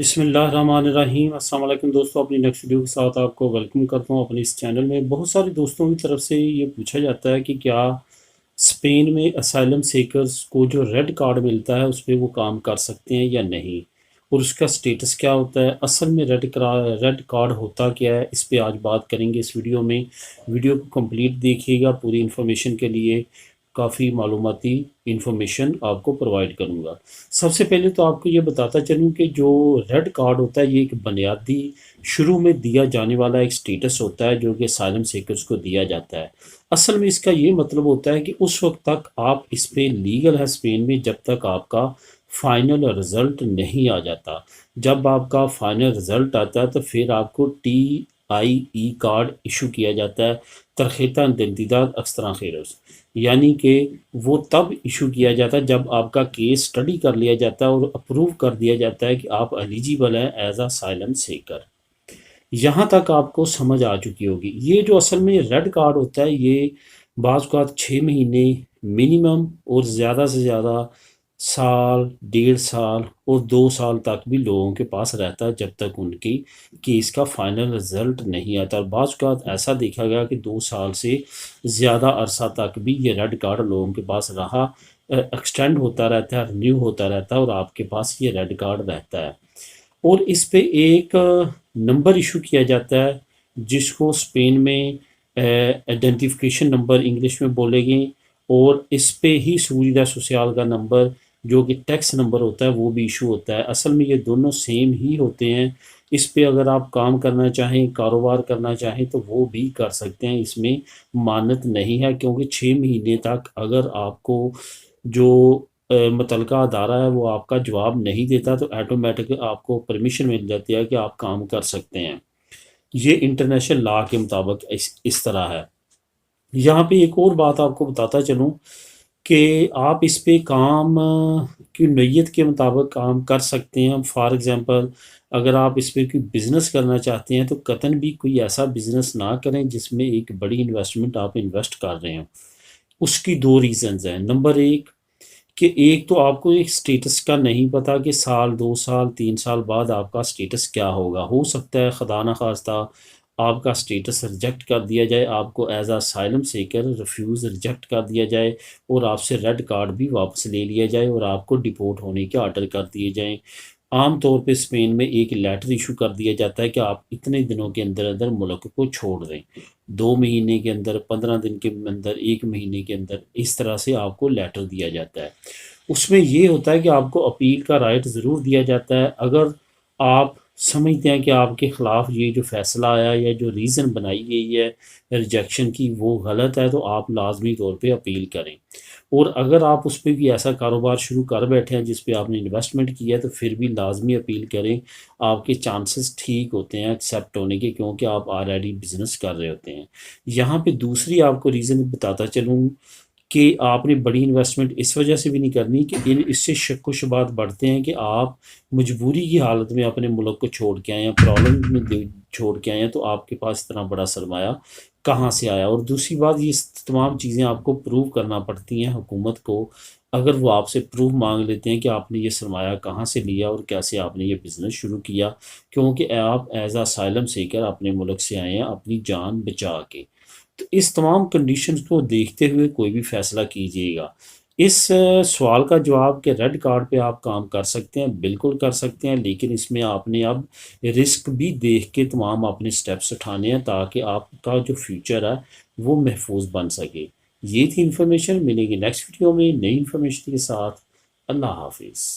بسم اللہ الرحمن الرحیم۔ السلام علیکم دوستوں، اپنی نیکسٹ ویڈیو کے ساتھ آپ کو ویلکم کرتا ہوں اپنے اس چینل میں۔ بہت سارے دوستوں کی طرف سے یہ پوچھا جاتا ہے کہ کیا اسپین میں اسائلم سیکرز کو جو ریڈ کارڈ ملتا ہے اس پہ وہ کام کر سکتے ہیں یا نہیں، اور اس کا سٹیٹس کیا ہوتا ہے، اصل میں ریڈ کارڈ ہوتا کیا ہے، اس پہ آج بات کریں گے اس ویڈیو میں۔ ویڈیو کو کمپلیٹ دیکھیے گا، پوری انفارمیشن کے لیے کافی معلوماتی انفارمیشن آپ کو پرووائڈ کروں گا۔ سب سے پہلے تو آپ کو یہ بتاتا چلوں کہ جو ریڈ کارڈ ہوتا ہے یہ ایک بنیادی شروع میں دیا جانے والا ایک سٹیٹس ہوتا ہے جو کہ اسائلم سیکرز کو دیا جاتا ہے۔ اصل میں اس کا یہ مطلب ہوتا ہے کہ اس وقت تک آپ اس پہ لیگل ہے اسپین میں جب تک آپ کا فائنل رزلٹ نہیں آ جاتا۔ جب آپ کا فائنل رزلٹ آتا ہے تو پھر آپ کو TIE کارڈ ایشو کیا جاتا ہے، ترخیطہ identidad extranjeros، یعنی کہ وہ تب ایشو کیا جاتا ہے جب آپ کا کیس اسٹڈی کر لیا جاتا ہے اور اپروو کر دیا جاتا ہے کہ آپ ایلیجیبل ہیں ایز اے اسائلم سیکر۔ یہاں تک آپ کو سمجھ آ چکی ہوگی۔ یہ جو اصل میں ریڈ کارڈ ہوتا ہے یہ بعض اوقات 6 مہینے منیمم اور زیادہ سے زیادہ سال، 1.5 سال اور 2 سال تک بھی لوگوں کے پاس رہتا ہے جب تک ان کی کیس کا فائنل رزلٹ نہیں آتا۔ اور بعض اوقات ایسا دیکھا گیا کہ 2 سال سے زیادہ عرصہ تک بھی یہ ریڈ کارڈ لوگوں کے پاس رہا، ایکسٹینڈ ہوتا رہتا ہے، رینیو ہوتا رہتا ہے اور آپ کے پاس یہ ریڈ کارڈ رہتا ہے۔ اور اس پہ ایک نمبر ایشو کیا جاتا ہے جس کو اسپین میں آئیڈینٹیفیکیشن نمبر انگلش میں بولے گئے، اور اس پہ ہی سوریدہ سوسیال کا نمبر جو کہ ٹیکس نمبر ہوتا ہے وہ بھی ایشو ہوتا ہے۔ اصل میں یہ دونوں سیم ہی ہوتے ہیں۔ اس پہ اگر آپ کام کرنا چاہیں، کاروبار کرنا چاہیں تو وہ بھی کر سکتے ہیں، اس میں مانت نہیں ہے، کیونکہ 6 مہینے تک اگر آپ کو جو متعلقہ ادارہ ہے وہ آپ کا جواب نہیں دیتا تو ایٹومیٹک آپ کو پرمیشن مل جاتی ہے کہ آپ کام کر سکتے ہیں۔ یہ انٹرنیشنل لا کے مطابق اس طرح ہے۔ یہاں پہ ایک اور بات آپ کو بتاتا چلوں کہ آپ اس پہ کام کی نوعیت کے مطابق کام کر سکتے ہیں۔ فار ایگزامپل اگر آپ اس پہ کوئی بزنس کرنا چاہتے ہیں تو قطعاً بھی کوئی ایسا بزنس نہ کریں جس میں ایک بڑی انویسٹمنٹ آپ انویسٹ کر رہے ہیں۔ اس کی 2 ریزنز ہیں۔ نمبر ایک تو آپ کو ایک سٹیٹس کا نہیں پتا کہ سال، 2 سال، 3 سال بعد آپ کا سٹیٹس کیا ہوگا۔ ہو سکتا ہے خدا نخواستہ آپ کا سٹیٹس ریجیکٹ کر دیا جائے، آپ کو as a asylum seeker reject کر دیا جائے اور آپ سے ریڈ کارڈ بھی واپس لے لیا جائے اور آپ کو ڈیپورٹ ہونے کے آرڈر کر دیے جائیں۔ عام طور پہ اسپین میں ایک لیٹر ایشو کر دیا جاتا ہے کہ آپ اتنے دنوں کے اندر اندر ملک کو چھوڑ دیں، 2 مہینے کے اندر، 15 دن کے اندر، 1 مہینے کے اندر، اس طرح سے آپ کو لیٹر دیا جاتا ہے۔ اس میں یہ ہوتا ہے کہ آپ کو اپیل کا رائٹ ضرور دیا جاتا ہے۔ اگر آپ سمجھتے ہیں کہ آپ کے خلاف یہ جو فیصلہ آیا یا جو ریزن بنائی گئی ہے ریجیکشن کی وہ غلط ہے تو آپ لازمی طور پہ اپیل کریں۔ اور اگر آپ اس پہ بھی ایسا کاروبار شروع کر بیٹھے ہیں جس پہ آپ نے انویسٹمنٹ کیا ہے تو پھر بھی لازمی اپیل کریں، آپ کے چانسز ٹھیک ہوتے ہیں ایکسیپٹ ہونے کے، کیونکہ آپ آلریڈی بزنس کر رہے ہوتے ہیں۔ یہاں پہ دوسری آپ کو ریزن بتاتا چلوں کہ آپ نے بڑی انویسٹمنٹ اس وجہ سے بھی نہیں کرنی کہ اس سے شک و شبہات بڑھتے ہیں کہ آپ مجبوری کی حالت میں اپنے ملک کو چھوڑ کے آئے ہیں، پرابلم میں چھوڑ کے آئے ہیں، تو آپ کے پاس اتنا بڑا سرمایہ کہاں سے آیا۔ اور دوسری بات، یہ تمام چیزیں آپ کو پروو کرنا پڑتی ہیں حکومت کو۔ اگر وہ آپ سے پروف مانگ لیتے ہیں کہ آپ نے یہ سرمایہ کہاں سے لیا اور کیسے آپ نے یہ بزنس شروع کیا، کیونکہ آپ ایز اے اسائلم سیکر اپنے ملک سے آئے ہیں اپنی جان بچا کے۔ تو اس تمام کنڈیشنز کو دیکھتے ہوئے کوئی بھی فیصلہ کیجیے گا۔ اس سوال کا جواب کہ ریڈ کارڈ پہ آپ کام کر سکتے ہیں، بالکل کر سکتے ہیں، لیکن اس میں آپ نے اب رسک بھی دیکھ کے تمام اپنے سٹیپس اٹھانے ہیں تاکہ آپ کا جو فیوچر ہے وہ محفوظ بن سکے۔ یہ تھی انفارمیشن، ملیں گے نیکسٹ ویڈیو میں نئی انفارمیشن کے ساتھ۔ اللہ حافظ۔